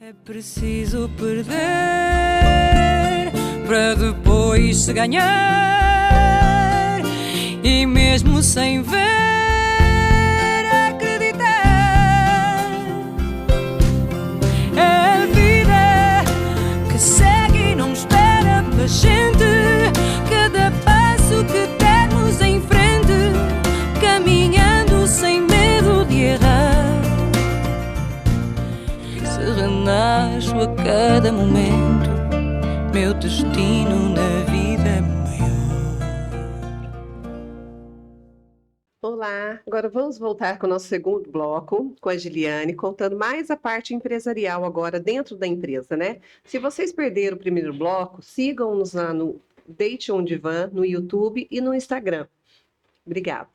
É preciso perder para depois se ganhar, e mesmo sem ver, acreditar. É a vida que segue e não espera pela gente. Cada passo que dermos em frente, caminhando sem medo de errar. E se renasço a cada momento, meu destino na vida é maior. Olá, agora vamos voltar com o nosso segundo bloco, com a Giliane, contando mais a parte empresarial agora dentro da empresa, né? Se vocês perderam o primeiro bloco, sigam-nos lá no Deite um Divã, no YouTube e no Instagram. Obrigada.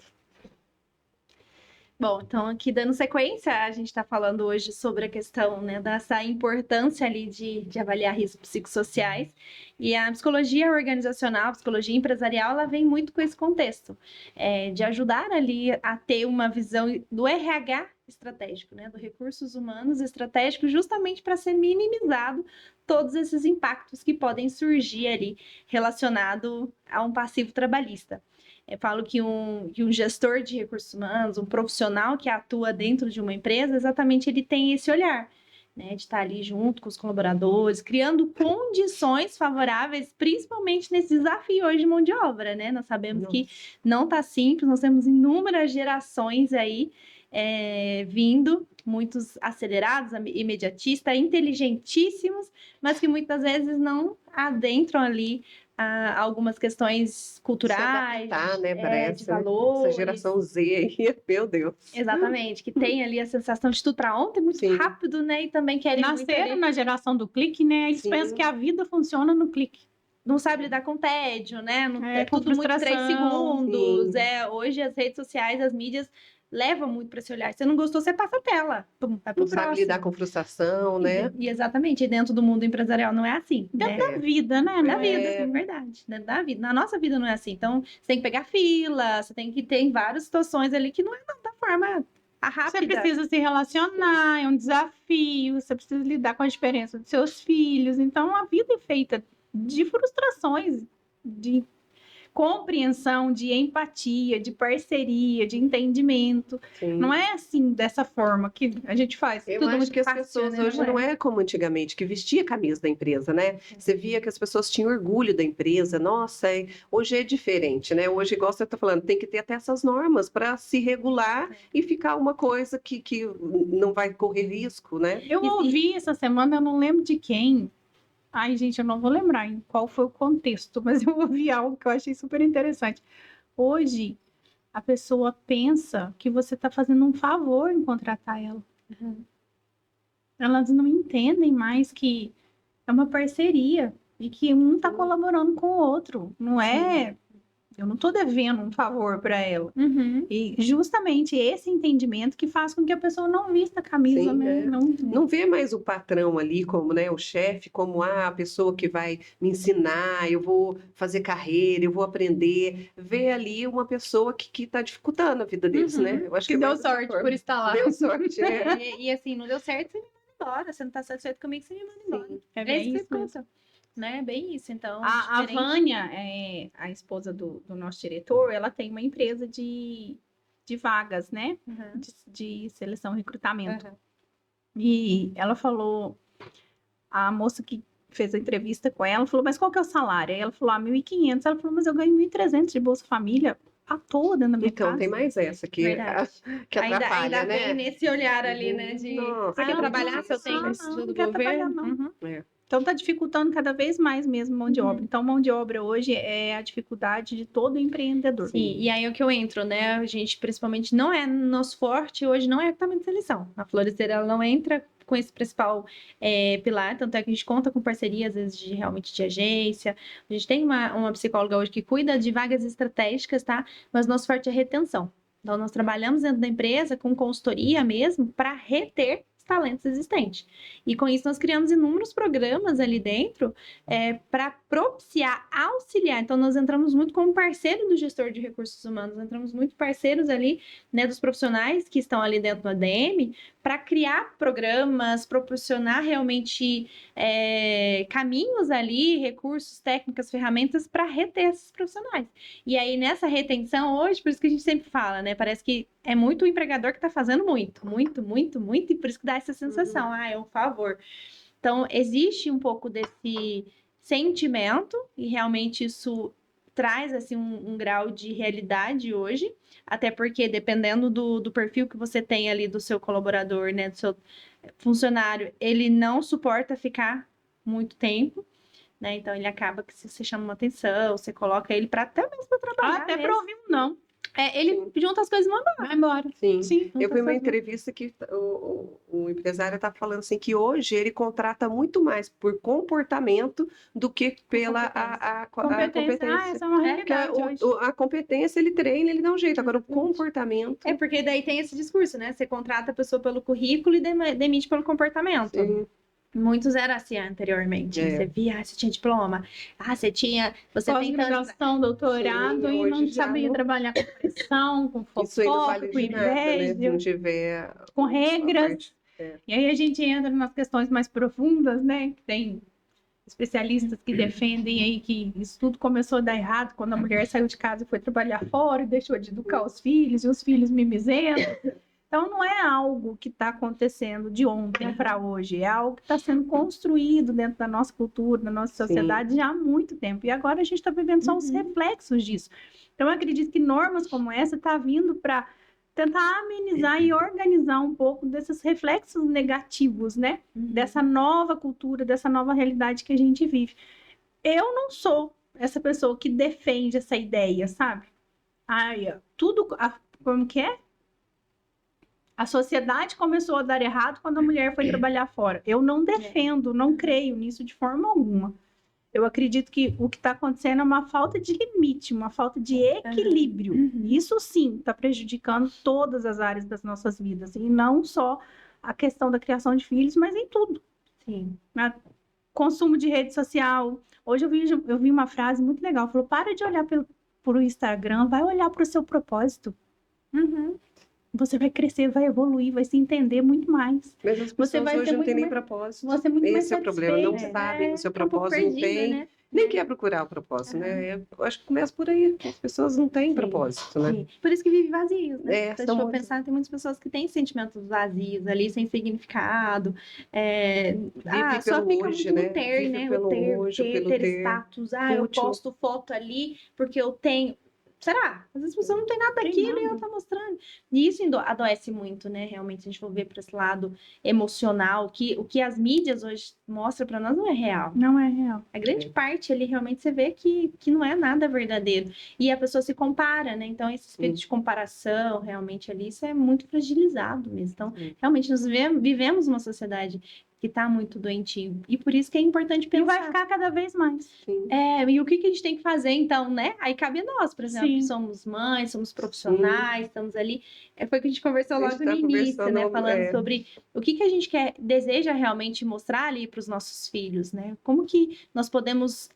Bom, então aqui dando sequência, a gente está falando hoje sobre a questão, né, dessa importância ali de avaliar riscos psicossociais, e a psicologia organizacional, a psicologia empresarial, ela vem muito com esse contexto, de ajudar ali a ter uma visão do RH estratégico, né, do recursos humanos estratégicos, justamente para ser minimizado todos esses impactos que podem surgir ali relacionado a um passivo trabalhista. Eu falo que um gestor de recursos humanos, um profissional que atua dentro de uma empresa, exatamente ele tem esse olhar, né, de estar ali junto com os colaboradores, criando condições favoráveis, principalmente nesse desafio hoje de mão de obra, né? Nós sabemos que não está simples, nós temos inúmeras gerações aí vindo, muitos acelerados, imediatistas, inteligentíssimos, mas que muitas vezes não adentram ali algumas questões culturais, né, parece, de valores. Essa geração Z aí, meu Deus. Exatamente, que tem ali a sensação de tudo para ontem, muito Sim. rápido, né? E também querem Nasceram na geração do clique, né? Eles Sim. pensam que a vida funciona no clique. não sabe lidar com tédio, né? É com tudo muito 3 frustração, segundos. Hoje as redes sociais, as mídias levam muito para esse olhar. Se você não gostou, você passa a tela. Pum, vai pro Não sabe próximo. lidar com frustração, né? E exatamente, dentro do mundo empresarial não é assim. Dentro né? da vida, né? Na Da vida, vida. é verdade. Dentro da vida. Na nossa vida não é assim. Então, você tem que pegar fila, você tem que ter em várias situações ali que não é da forma rápida. Você precisa se relacionar, é um desafio, você precisa lidar com a diferença dos seus filhos. Então, a vida é feita de frustrações, de compreensão, de empatia, de parceria, de entendimento. Sim. Não é assim, dessa forma que a gente faz. Eu Tudo acho muito que as fácil, pessoas né? hoje Não não é como antigamente, que vestia a camisa da empresa, né? Você via que as pessoas tinham orgulho da empresa. Nossa, hoje é diferente, né? Hoje, igual você está falando, tem que ter até essas normas para se regular e ficar uma coisa que não vai correr risco, né? Eu ouvi essa semana, eu não lembro de quem. Ai, gente, eu não vou lembrar em qual foi o contexto, mas eu ouvi algo que eu achei super interessante. Hoje, a pessoa pensa que você está fazendo um favor em contratar ela. Elas não entendem mais que é uma parceria e que um está colaborando com o outro. Não é... Eu não estou devendo um favor para ela. Uhum. E justamente esse entendimento que faz com que a pessoa não vista a camisa, Sim, né? é. Não... Não vê mais o patrão ali como, né, o chefe, como a pessoa que vai me ensinar, eu vou fazer carreira, eu vou aprender. Vê ali uma pessoa que está dificultando a vida deles, Uhum. né? Eu acho Que é deu mais dessa sorte forma. por estar lá. Deu sorte, é. E assim, não deu certo, você me manda embora. Você não tá satisfeito comigo, você me manda embora. Sim. É É bem isso que isso mesmo. conta. Né? Bem isso, então. A diferente. Vânia, a esposa do nosso diretor, ela tem uma empresa de vagas, né? Uhum. De seleção e recrutamento. Uhum. E ela falou, a moça que fez a entrevista com ela falou, mas qual que é o salário? Aí ela falou, 1.500. Ela falou, mas eu ganho 1.300 de Bolsa Família à toa dentro da minha Então, casa. tem mais essa que Verdade. atrapalha, ainda né? vem nesse olhar ali, né? De Nossa, você quer não, trabalhar, se eu tenho não, esse não do quero trabalhar, governo. não. Uhum. É. Então tá dificultando cada vez mais mesmo mão de Uhum. obra. Então, mão de obra hoje é a dificuldade de todo empreendedor. Sim, e aí é o que eu entro, né? A gente, principalmente, não é nosso forte hoje, não é recrutamento de seleção. A Florescer, ela não entra com esse principal pilar, tanto é que a gente conta com parceria, às vezes, realmente de agência. A gente tem uma psicóloga hoje que cuida de vagas estratégicas, tá? Mas nosso forte é retenção. Então, nós trabalhamos dentro da empresa com consultoria mesmo para reter os talentos existentes. E com isso nós criamos inúmeros programas ali dentro para propiciar, auxiliar. Então nós entramos muito como parceiro do gestor de recursos humanos, entramos muito parceiros ali, né, dos profissionais que estão ali dentro do ADM, para criar programas, proporcionar realmente caminhos ali, recursos, técnicas, ferramentas para reter esses profissionais. E aí, nessa retenção, hoje, por isso que a gente sempre fala, né? Parece que é muito o empregador que está fazendo muito, e por isso que dá essa sensação, é um favor. Então, existe um pouco desse sentimento, e realmente isso traz assim um grau de realidade hoje, até porque dependendo do perfil que você tem ali do seu colaborador, né, do seu funcionário, ele não suporta ficar muito tempo, né, então ele acaba que se você chama uma atenção, você coloca ele para até mesmo para trabalhar. Até para ouvir um não. Ele junta as coisas e manda Vai embora. Sim. Eu vi uma essas- entrevista que o empresário está falando assim que hoje ele contrata muito mais por comportamento do que pela a competência. Essa é uma realidade hoje. A competência ele treina, ele dá um jeito. Agora o comportamento. porque daí tem esse discurso, né? Você contrata a pessoa pelo currículo e demite pelo comportamento. Sim. Muitos era assim anteriormente. Você via, você tinha diploma. Você tem tantos... Pós-graduação, doutorado, Sim, e não hoje já sabia não- trabalhar com pressão, com Isso aí não fofoca, vale com de nada, né? Se inveja, não tiver com a regras. parte- E aí a gente entra nas questões mais profundas, né? Que tem especialistas que defendem aí que isso tudo começou a dar errado quando a mulher saiu de casa e foi trabalhar fora e deixou de educar os filhos, e os filhos mimizentos. Então, não é algo que está acontecendo de ontem para hoje, é algo que está sendo construído dentro da nossa cultura, da nossa sociedade já há muito tempo. E agora a gente está vivendo só os reflexos disso. Então, eu acredito que normas como essa estão vindo para tentar amenizar e organizar um pouco desses reflexos negativos, né? Dessa nova cultura, dessa nova realidade que a gente vive. Eu não sou essa pessoa que defende essa ideia, sabe? Como que é? A sociedade começou a dar errado quando a mulher foi trabalhar fora. Eu não defendo, não creio nisso de forma alguma. Eu acredito que o que está acontecendo é uma falta de limite, uma falta de equilíbrio. Isso sim está prejudicando todas as áreas das nossas vidas. E não só a questão da criação de filhos, mas em tudo. Sim. Consumo de rede social. Hoje eu vi uma frase muito legal. Falou, para de olhar para o Instagram, vai olhar para o seu propósito. Você vai crescer, vai evoluir, vai se entender muito mais. Mas as Você pessoas vai hoje ter não muito têm nem mais- propósito. Você é muito mais Esse é o problema, não satisfeito. sabem o seu um pouco propósito, não perdida, tem, né? nem quer procurar o propósito, né? Eu acho que começa por aí, que as pessoas não têm propósito, né? Sim. Por isso que vive vazios, né? Se a gente são for muito- pensar, tem muitas pessoas que têm sentimentos vazios ali, sem significado. Vive Só pelo fica hoje, muito né? no ter, Vive né? pelo O ter, hoje, pelo ter ter. status. Eu Fútil. posto foto ali porque eu tenho... Será? Às vezes a pessoa não tem nada Tem daquilo e nada. ela tá mostrando. E isso adoece muito, né? Realmente, se a gente for ver para esse lado emocional, o que as mídias hoje mostram para nós não é real. Não é real. A grande parte ali realmente você vê que não é nada verdadeiro. E a pessoa se compara, né? Então, esse espírito de comparação, realmente ali, isso é muito fragilizado mesmo. Então, realmente, nós vivemos uma sociedade que está muito doentia. E por isso que é importante E pensar. vai ficar cada vez mais. Sim. E o que a gente tem que fazer, então, né? Aí cabe a nós, por exemplo, Sim. que somos mães, somos profissionais, estamos ali. Foi o que a gente conversou A logo gente no tá início, né? conversando, Falando sobre o que a gente deseja realmente mostrar ali para os nossos filhos, né? Como que nós podemos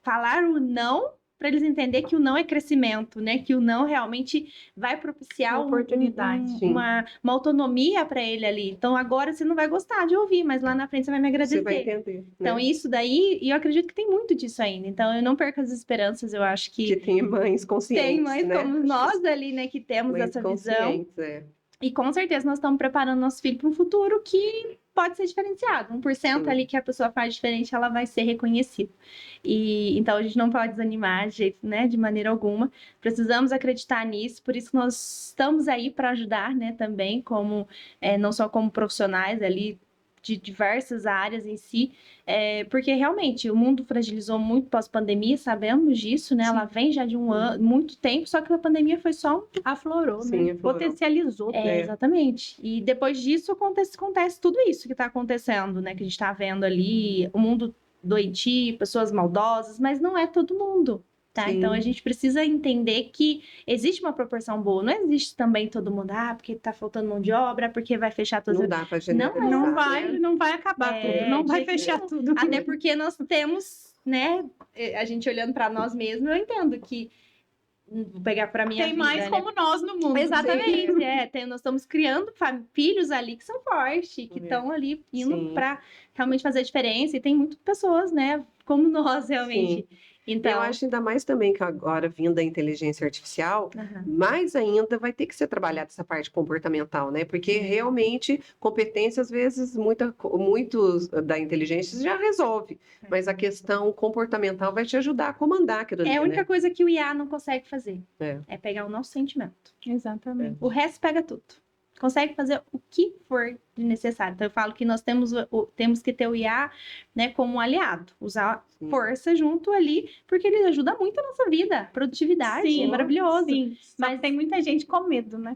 falar o não para eles entenderem que o não é crescimento, né? Que o não realmente vai propiciar Uma oportunidade. uma autonomia para ele ali. Então, agora você não vai gostar de ouvir, mas lá na frente você vai me agradecer. Você vai entender. Então, né? isso daí, e eu acredito que tem muito disso ainda. Então, eu não perco as esperanças, eu acho Que tem mães conscientes, tem mães né? como nós ali, né, que temos Mães essa visão. conscientes, E com certeza nós estamos preparando nosso filho para um futuro que pode ser diferenciado. 1% ali que a pessoa faz diferente, ela vai ser reconhecida. E então a gente não pode desanimar de maneira alguma. Precisamos acreditar nisso, por isso nós estamos aí para ajudar, né, também, como não só como profissionais ali de diversas áreas em si, porque realmente o mundo fragilizou muito pós-pandemia, sabemos disso, né? Sim. Ela vem já de um ano, muito tempo, só que a pandemia foi só Aflorou, Sim, né? aflorou. Potencializou. exatamente. E depois disso acontece tudo isso que está acontecendo, né? Que a gente está vendo ali, o mundo doentio, pessoas maldosas, mas não é todo mundo, tá? Sim. Então a gente precisa entender que existe uma proporção boa. Não existe também todo mundo, porque tá faltando mão de obra, porque vai fechar todas Não as... dá para generalizar. Não né? vai acabar tudo, não de vai jeito fechar nenhum. tudo. Até porque nós temos, né? A gente olhando para nós mesmos, eu entendo que vou pegar para minha Tem vida, mais né? como nós no mundo. Exatamente, Sim. nós estamos criando filhos ali que são fortes, que estão ali indo Sim. para realmente fazer a diferença, e tem muitas pessoas, né, como nós realmente. Sim. Então, Eu acho ainda mais também que agora, vindo a inteligência artificial, aham, mais ainda vai ter que ser trabalhada essa parte comportamental, né? Porque realmente competência, às vezes, muitos da inteligência já resolve, mas a questão comportamental vai te ajudar a comandar aquilo ali, é a única né? coisa que o IA não consegue fazer, É. é pegar o nosso sentimento. Exatamente. O resto pega tudo. Consegue fazer o que for necessário. Então, eu falo que nós temos que ter o IA, né, como um aliado. Usar Sim. força junto ali, porque ele ajuda muito a nossa vida. Produtividade, Sim, é maravilhoso. Sim, mas tem muita gente com medo, né?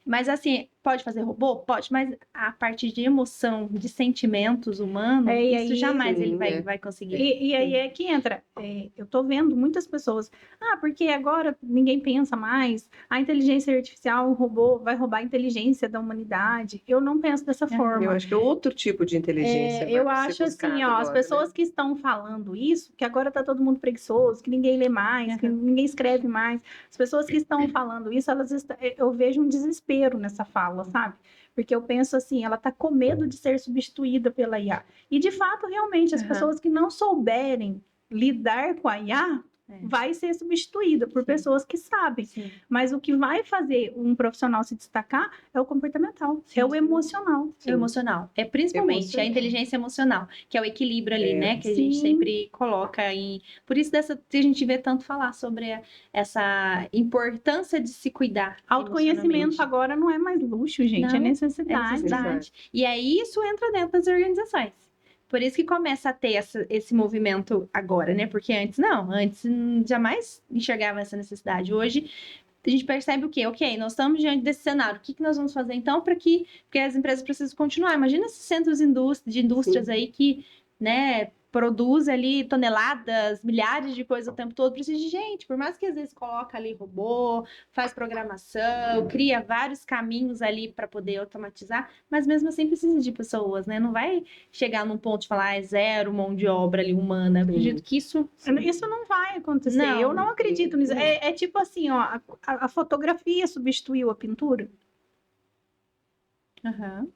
Mas assim, pode fazer robô? Pode, mas a parte de emoção, de sentimentos humanos, E isso aí, jamais ele sim, vai conseguir. E aí é que entra. Eu tô vendo muitas pessoas. Porque agora ninguém pensa mais. A inteligência artificial, o robô, vai roubar a inteligência da humanidade. Eu não penso dessa Eu forma. acho que é outro tipo de inteligência Eu vai ser acho assim, buscado as agora, pessoas né? que estão falando isso, que agora tá todo mundo preguiçoso, que ninguém lê mais, que ninguém escreve mais. As pessoas que estão falando isso, eu vejo um desespero nessa fala, sabe? Porque eu penso assim, ela tá com medo de ser substituída pela IA. E de fato, realmente, as pessoas que não souberem lidar com a IA vai ser substituída por pessoas que sabem. Sim. Mas o que vai fazer um profissional se destacar é o comportamental, é o emocional. É o emocional. É principalmente Emocional. a inteligência emocional, que é o equilíbrio ali, né? Que a gente Sim. sempre coloca em. Por isso que a gente vê tanto falar sobre essa importância de se cuidar. Autoconhecimento emocionalmente. agora não é mais luxo, gente, Não, é necessidade. necessidade. E aí isso entra dentro das organizações. Por isso que começa a ter esse movimento agora, né? Porque antes jamais enxergava essa necessidade. Hoje a gente percebe o quê? Ok, nós estamos diante desse cenário. O que nós vamos fazer então porque as empresas precisam continuar? Imagina esses centros de indústrias Sim. aí que, né, produz ali toneladas, milhares de coisas o tempo todo, precisa de gente. Por mais que às vezes coloca ali robô, faz programação, cria vários caminhos ali para poder automatizar, mas mesmo assim precisa de pessoas, né? Não vai chegar num ponto de falar, é zero mão de obra ali humana. Eu acredito que isso não vai acontecer. Não. Eu não acredito nisso. Não. É tipo assim, ó, a fotografia substituiu a pintura.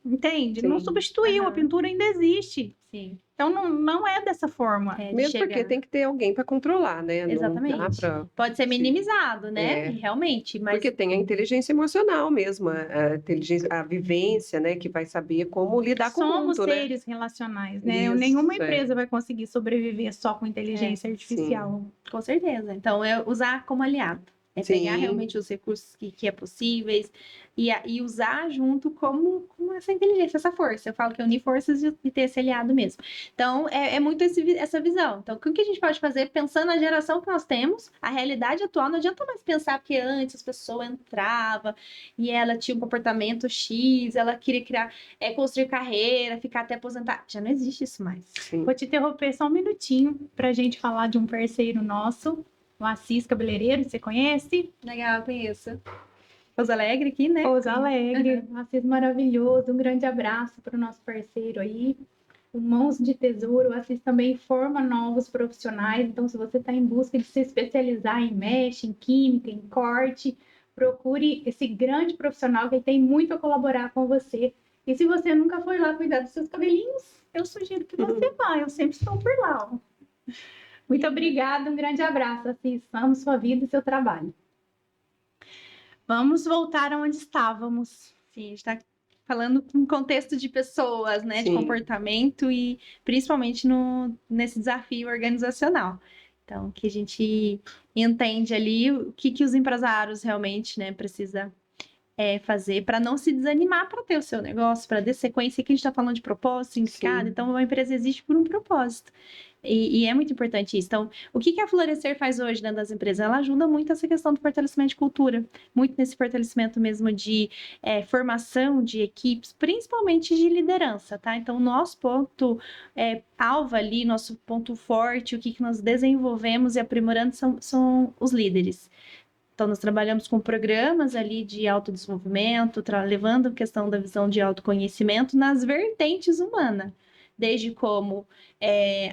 Entende? Sim. Não substituiu, a Aham. pintura ainda existe. Sim. Então não é dessa forma. De Mesmo porque chegar. tem que ter alguém para controlar, né? Não dá Exatamente. pra... Pode ser Sim. minimizado, né? É. Realmente, mas Porque tem a inteligência emocional mesmo, a inteligência, a vivência, né? Que vai saber como lidar com o Somos mundo, né? seres relacionais, né? Isso, Nenhuma é. empresa vai conseguir sobreviver só com inteligência artificial. com certeza. Então, é usar como aliado. É pegar Sim. realmente os recursos que é possíveis e usar junto como essa inteligência, essa força. Eu falo que é unir forças e ter esse aliado mesmo. Então, é muito essa visão. Então, o que a gente pode fazer pensando na geração que nós temos, a realidade atual, não adianta mais pensar porque antes as pessoas entravam e ela tinha um comportamento X, ela queria construir carreira, ficar até aposentar. Já não existe isso mais. Sim. Vou te interromper só um minutinho para a gente falar de um parceiro nosso, o Assis Cabeleireiro, você conhece? Legal, conheço. Pouso Alegre aqui, né? Pouso Alegre, um Assis maravilhoso, um grande abraço para o nosso parceiro aí. O Mãos de Tesouro, o Assis também forma novos profissionais, então se você está em busca de se especializar em mesh, em química, em corte, procure esse grande profissional que tem muito a colaborar com você. E se você nunca foi lá cuidar dos seus cabelinhos, eu sugiro que você vá, eu sempre estou por lá. Ó. Muito obrigada, um grande abraço, Assis. Amo sua vida e seu trabalho. Vamos voltar aonde estávamos. Sim, a gente está falando com contexto de pessoas, né? De Sim. comportamento e principalmente nesse desafio organizacional. Então, que a gente entende ali o que os empresários realmente, né, precisa fazer para não se desanimar para ter o seu negócio, para dar sequência. Aqui a gente está falando de propósito, significado, Sim. então uma empresa existe por um propósito. E é muito importante isso. Então, o que a Florescer faz hoje dentro das empresas? Ela ajuda muito essa questão do fortalecimento de cultura, muito nesse fortalecimento mesmo de formação de equipes, principalmente de liderança, tá? Então, o nosso ponto alvo ali, nosso ponto forte, o que nós desenvolvemos e aprimorando são os líderes. Então, nós trabalhamos com programas ali de autodesenvolvimento, levando a questão da visão de autoconhecimento nas vertentes humanas. desde como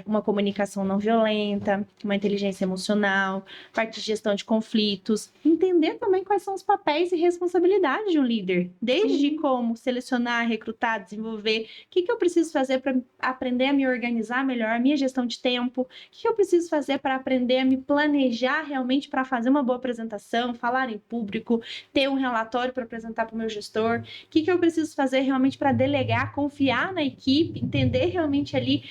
uma comunicação não violenta, uma inteligência emocional, parte de gestão de conflitos, entender também quais são os papéis e responsabilidades de um líder, desde como selecionar, recrutar, desenvolver, o que eu preciso fazer para aprender a me organizar melhor, a minha gestão de tempo, o que eu preciso fazer para aprender a me planejar realmente para fazer uma boa apresentação, falar em público, ter um relatório para apresentar para o meu gestor, o que eu preciso fazer realmente para delegar, confiar na equipe, entender realmente ali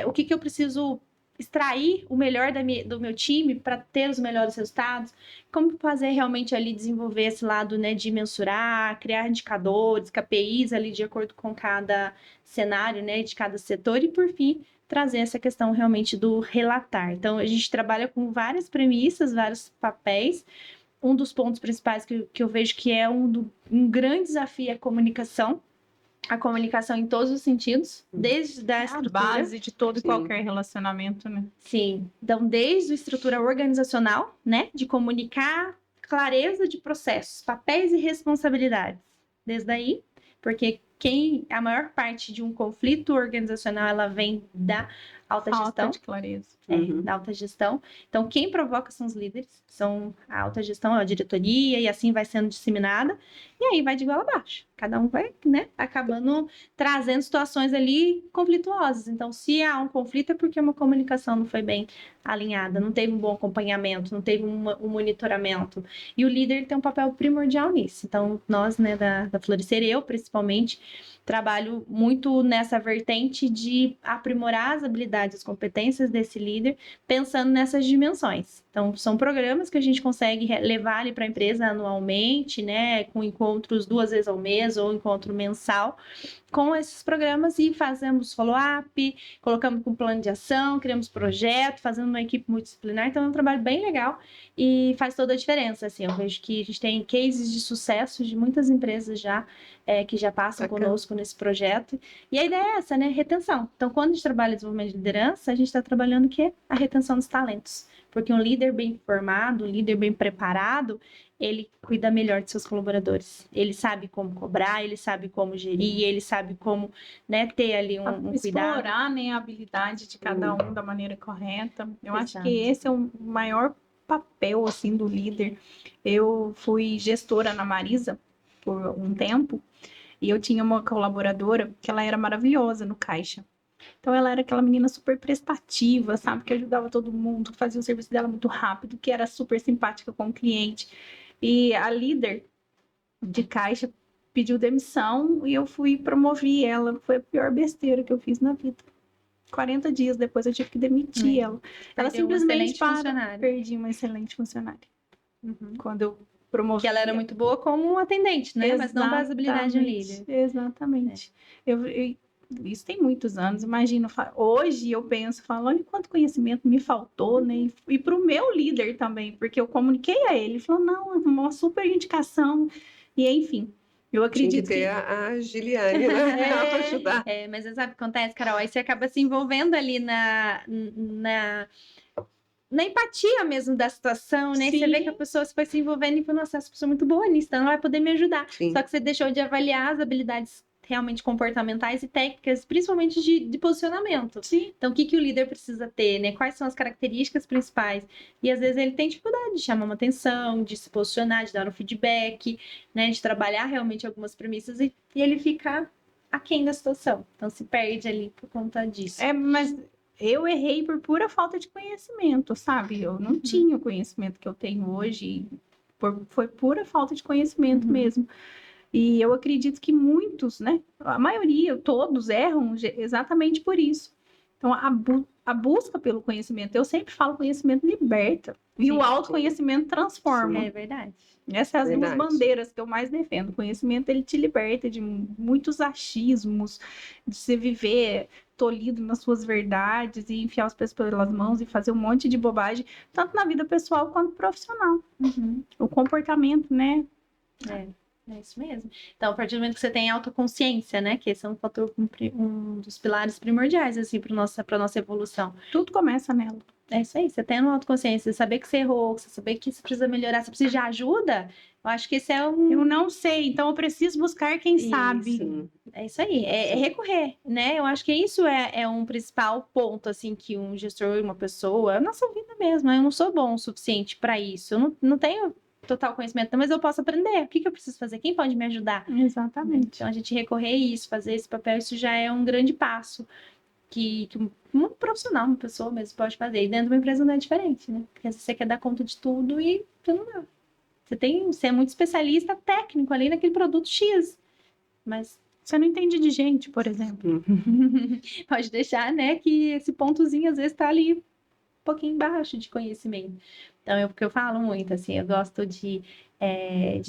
o que eu preciso extrair o melhor do meu time para ter os melhores resultados, como fazer realmente ali desenvolver esse lado, né, de mensurar, criar indicadores, KPIs ali de acordo com cada cenário, né, de cada setor e, por fim, trazer essa questão realmente do relatar. Então, a gente trabalha com várias premissas, vários papéis. Um dos pontos principais que eu vejo que é um grande desafio é a comunicação em todos os sentidos, desde a estrutura. A base de todo e qualquer relacionamento, né? Sim. Então, desde a estrutura organizacional, né? De comunicar clareza de processos, papéis e responsabilidades. Desde aí, porque a maior parte de um conflito organizacional, ela vem da alta gestão. Falta de clareza. Da alta gestão. Então, quem provoca são os líderes, são a alta gestão, a diretoria, e assim vai sendo disseminada. E aí vai de igual a baixo. Cada um vai, né, acabando trazendo situações ali conflituosas. Então, se há um conflito, é porque uma comunicação não foi bem alinhada, não teve um bom acompanhamento, não teve um monitoramento. E o líder tem um papel primordial nisso. Então, nós, né, da Florescer, eu principalmente, trabalho muito nessa vertente de aprimorar as habilidades e as competências desse líder, pensando nessas dimensões. Então, são programas que a gente consegue levar ali para a empresa anualmente, né, com encontros 2 vezes ao mês ou encontro mensal, com esses programas e fazemos follow-up, colocamos com plano de ação, criamos projeto, fazendo uma equipe multidisciplinar. Então, é um trabalho bem legal e faz toda a diferença. Assim, eu vejo que a gente tem cases de sucesso de muitas empresas já, que já passam conosco nesse projeto. E a ideia é essa, né? Retenção. Então, quando a gente trabalha em desenvolvimento de liderança, a gente está trabalhando o quê? A retenção dos talentos. Porque um líder bem formado, um líder bem preparado, ele cuida melhor de seus colaboradores. Ele sabe como cobrar, ele sabe como gerir, ele sabe como, né, ter ali um cuidado. Explorar, né, a habilidade de cada um da maneira correta. Eu acho Exato. que esse é o maior papel, assim, do líder. Eu fui gestora na Marisa por um tempo e eu tinha uma colaboradora que ela era maravilhosa no caixa. Então, ela era aquela menina super prestativa, sabe? Que ajudava todo mundo, fazia o serviço dela muito rápido, que era super simpática com o cliente. E a líder de caixa pediu demissão e eu fui promover ela. Foi a pior besteira que eu fiz na vida. 40 dias depois eu tive que demitir ela. Ela simplesmente perdi uma excelente funcionária. Quando eu promovi. Que ela era muito boa como atendente, né? Mas não para as habilidades de um líder. Exatamente. Isso tem muitos anos, imagina, hoje eu penso, falo, olha quanto conhecimento me faltou, né, e para o meu líder também, porque eu comuniquei a ele, ele falou, não, uma super indicação, e enfim, eu acredito que... a Giliane, né, para ajudar. Mas você sabe o que acontece, Carol? Aí você acaba se envolvendo ali na empatia mesmo da situação, né? Sim. Você vê que a pessoa foi se envolvendo e falou, nossa, essa pessoa é muito boa nisso, então ela vai poder me ajudar. Sim. Só que você deixou de avaliar as habilidades realmente comportamentais e técnicas, principalmente de posicionamento. Sim. Então, o que o líder precisa ter, né? Quais são as características principais? E, às vezes, ele tem dificuldade de chamar uma atenção, de se posicionar, de dar um feedback, né? De trabalhar realmente algumas premissas e ele fica aquém da situação. Então, se perde ali por conta disso. Mas eu errei por pura falta de conhecimento, sabe? Eu não tinha o conhecimento que eu tenho hoje. Foi pura falta de conhecimento mesmo. E eu acredito que muitos, né, a maioria, todos erram exatamente por isso. Então, a busca pelo conhecimento, eu sempre falo, conhecimento liberta. E o autoconhecimento transforma. É verdade. Essas são as bandeiras que eu mais defendo. O conhecimento, ele te liberta de muitos achismos, de você viver tolhido nas suas verdades e enfiar os pés pelas mãos e fazer um monte de bobagem, tanto na vida pessoal quanto profissional. O comportamento, né? É isso mesmo. Então, a partir do momento que você tem autoconsciência, né? Que esse é um dos pilares primordiais, assim, para nossa evolução. Tudo começa nela. É isso aí, você tendo autoconsciência, você saber que você errou, você saber que você precisa melhorar, você precisa de ajuda, eu acho que esse é Eu não sei, então eu preciso buscar quem sabe. Isso. É isso aí, é recorrer, né? Eu acho que isso é um principal ponto, assim, que um gestor, uma pessoa, a nossa vida mesmo, eu não sou bom o suficiente para isso, eu não tenho total conhecimento, mas eu posso aprender, o que eu preciso fazer? Quem pode me ajudar? Exatamente. Então, a gente recorrer a isso, fazer esse papel, isso já é um grande passo que um profissional, uma pessoa mesmo pode fazer. E dentro de uma empresa não é diferente, né? Porque você quer dar conta de tudo e você não dá. Você é muito especialista técnico ali naquele produto X, mas Você não entende de gente, por exemplo. pode deixar, né, que esse pontozinho às vezes está ali um pouquinho embaixo de conhecimento. Então, é o que eu falo muito, assim, eu gosto de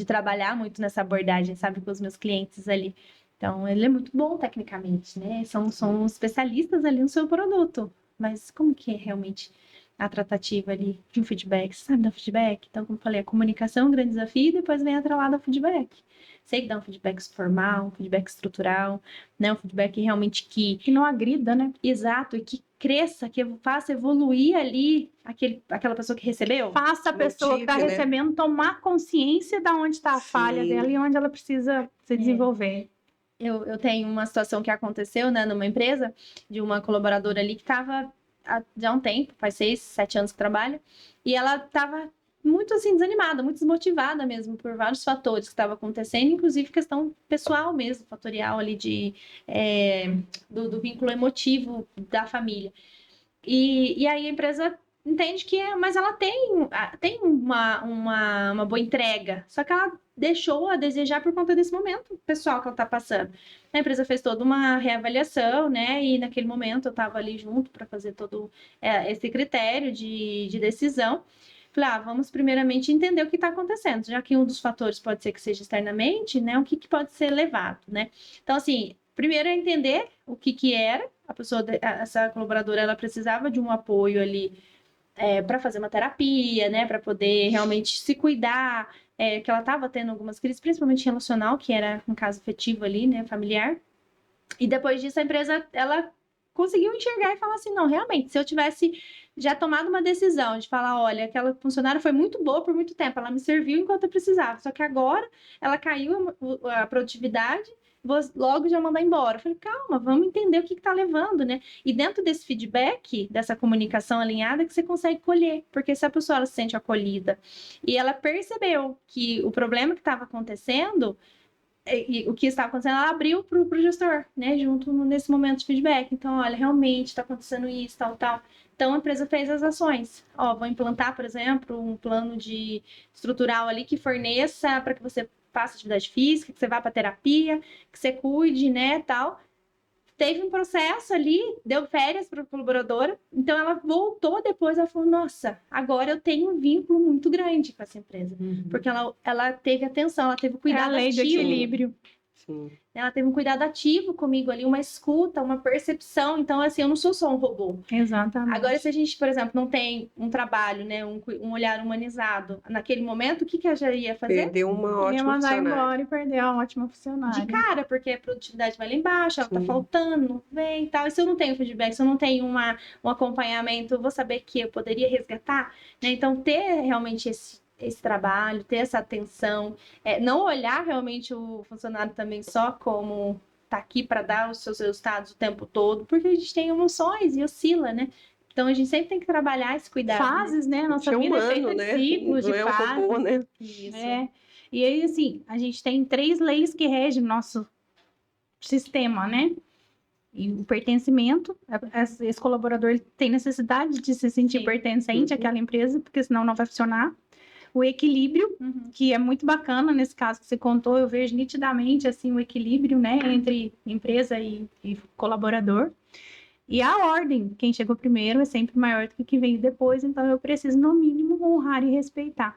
trabalhar muito nessa abordagem, sabe, com os meus clientes ali. Então, ele é muito bom tecnicamente, né? São especialistas ali no seu produto. Mas como que é realmente a tratativa ali de um feedback? Você sabe dar feedback? Então, como eu falei, a comunicação é um grande desafio e depois vem atrelado ao feedback. Sei que dá um feedback formal, um feedback estrutural, né? Um feedback realmente Que não agrida, né? exato, e que cresça, que faça evoluir ali aquela pessoa que recebeu. Faça a pessoa que está Motive, né? recebendo tomar consciência de onde está a Sim. falha dela e onde ela precisa se desenvolver. Eu tenho uma situação que aconteceu, né, numa empresa, de uma colaboradora ali que estava já há um tempo, faz 6, 7 anos que trabalha, e ela estava muito assim desanimada, muito desmotivada mesmo por vários fatores que estavam acontecendo, inclusive questão pessoal mesmo, fatorial ali do vínculo emotivo da família. E aí a empresa entende que mas ela tem uma boa entrega, só que ela deixou a desejar por conta desse momento pessoal que ela está passando. A empresa fez toda uma reavaliação, né? E naquele momento eu estava ali junto para fazer todo esse critério de decisão. Falei, vamos primeiramente entender o que está acontecendo, já que um dos fatores pode ser que seja externamente, né? O que pode ser levado, né? Então, assim, primeiro é entender o que era. A pessoa, essa colaboradora, ela precisava de um apoio ali para fazer uma terapia, né? Para poder realmente se cuidar, que ela estava tendo algumas crises, principalmente relacional, que era um caso afetivo ali, né? Familiar. E depois disso, a empresa, ela conseguiu enxergar e falar assim, não, realmente, se eu tivesse já tomado uma decisão de falar, olha, aquela funcionária foi muito boa por muito tempo, ela me serviu enquanto eu precisava, só que agora ela caiu a produtividade, vou logo já mandar embora. Eu falei, calma, vamos entender o que está levando, né? E dentro desse feedback, dessa comunicação alinhada, que você consegue colher, porque se a pessoa ela se sente acolhida e ela percebeu que o problema que estava acontecendo e o que estava acontecendo, ela abriu para o gestor, né, junto nesse momento de feedback. Então, olha, realmente está acontecendo isso, tal. Então, a empresa fez as ações. Vou implantar, por exemplo, um plano de estrutural ali que forneça para que você faça atividade física, que você vá para terapia, que você cuide, né, tal. Teve um processo ali, deu férias para a colaboradora, então ela voltou depois, ela falou, nossa, agora eu tenho um vínculo muito grande com essa empresa, porque ela teve atenção, ela teve cuidado a lei do ativo. equilíbrio. Sim. Ela teve um cuidado ativo comigo ali, uma escuta, uma percepção. Então, assim, eu não sou só um robô. Exatamente. Agora, se a gente, por exemplo, não tem um trabalho, né, um olhar humanizado naquele momento, o que eu já ia fazer? Perdeu uma Ia ótima mandar funcionária. embora e perder a ótima funcionária. De cara, porque a produtividade vai lá embaixo, ela tá Sim. faltando, não vem e tal. E se eu não tenho feedback, se eu não tenho um acompanhamento, eu vou saber que eu poderia resgatar, né? Então, ter realmente esse trabalho, ter essa atenção, não olhar realmente o funcionário também só como tá aqui para dar os seus resultados o tempo todo, porque a gente tem emoções e oscila, né? Então a gente sempre tem que trabalhar esse cuidado. Fases, né? Nossa É vida humano, é feita né? de ciclos, Não de é um fases. robô, né? Isso. E aí, assim, a gente tem 3 leis que regem o nosso sistema, né? E o pertencimento, esse colaborador ele tem necessidade de se sentir Sim. pertencente àquela empresa, porque senão não vai funcionar. O equilíbrio, que é muito bacana nesse caso que você contou, eu vejo nitidamente assim o equilíbrio, né, entre empresa e colaborador. E a ordem, quem chegou primeiro é sempre maior do que quem veio depois, então eu preciso no mínimo honrar e respeitar.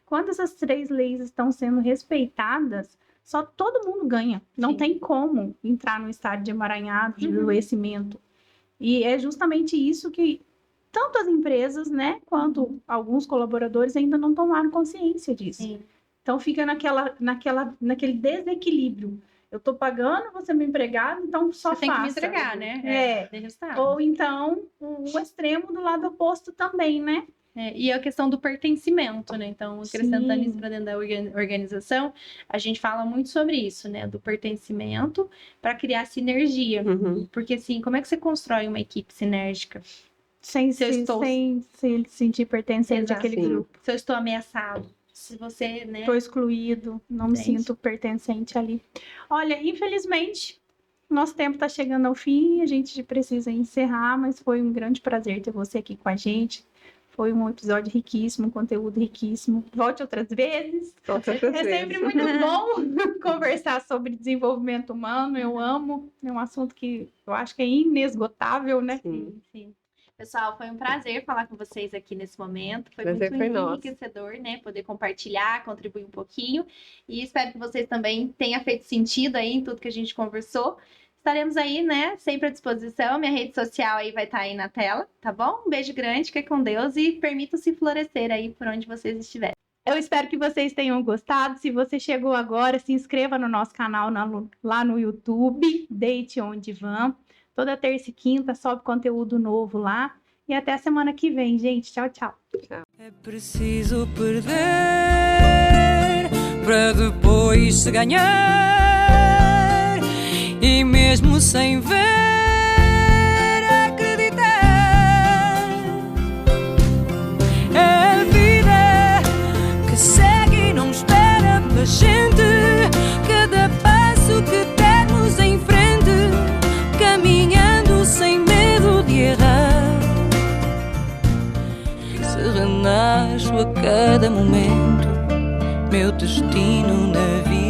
Quando essas 3 leis estão sendo respeitadas, só todo mundo ganha. Não Sim. tem como entrar num estado de emaranhado, de adoecimento. E é justamente isso que tanto as empresas, né, quanto alguns colaboradores ainda não tomaram consciência disso. Sim. Então fica naquele desequilíbrio. eu tô pagando, você é meu empregado, então só Você tem que me faça. entregar, né? É. De resultado. Ou então, o extremo do lado oposto também, né? E a questão do pertencimento, né? Então, acrescentando Sim. isso para dentro da organização, a gente fala muito sobre isso, né? Do pertencimento para criar sinergia. Uhum. Porque, assim, como é que você constrói uma equipe sinérgica? Sem Se eu se, estou- sem se sentir pertencente Exato. àquele Sim. grupo. Se eu estou ameaçado, se você, né? Estou excluído, não me Entende? sinto pertencente ali. Olha, infelizmente, nosso tempo está chegando ao fim, a gente precisa encerrar, mas foi um grande prazer ter você aqui com a gente. Foi um episódio riquíssimo, um conteúdo riquíssimo. Volte outras vezes. É sempre muito bom conversar sobre desenvolvimento humano. Eu amo. É um assunto que eu acho que é inesgotável, né? Sim. Sim. Pessoal, foi um prazer falar com vocês aqui nesse momento. Foi Prazer muito foi nosso. enriquecedor, né? Poder compartilhar, contribuir um pouquinho. E espero que vocês também tenham feito sentido aí em tudo que a gente conversou. Estaremos aí, né? Sempre à disposição. Minha rede social aí vai estar aí na tela, tá bom? Um beijo grande, fique com Deus e permitam-se florescer aí por onde vocês estiverem. Eu espero que vocês tenham gostado. Se você chegou agora, se inscreva no nosso canal lá no YouTube, Deite Onde Vão. Toda terça e quinta sobe conteúdo novo lá. E até a semana que vem, gente. Tchau, tchau. É preciso perder para depois se ganhar. E mesmo sem ver, acreditar. É a vida que segue e não espera pela gente. Cada passo que dermos em frente, caminhando sem medo de errar. Que se renasço a cada momento, meu destino na vida.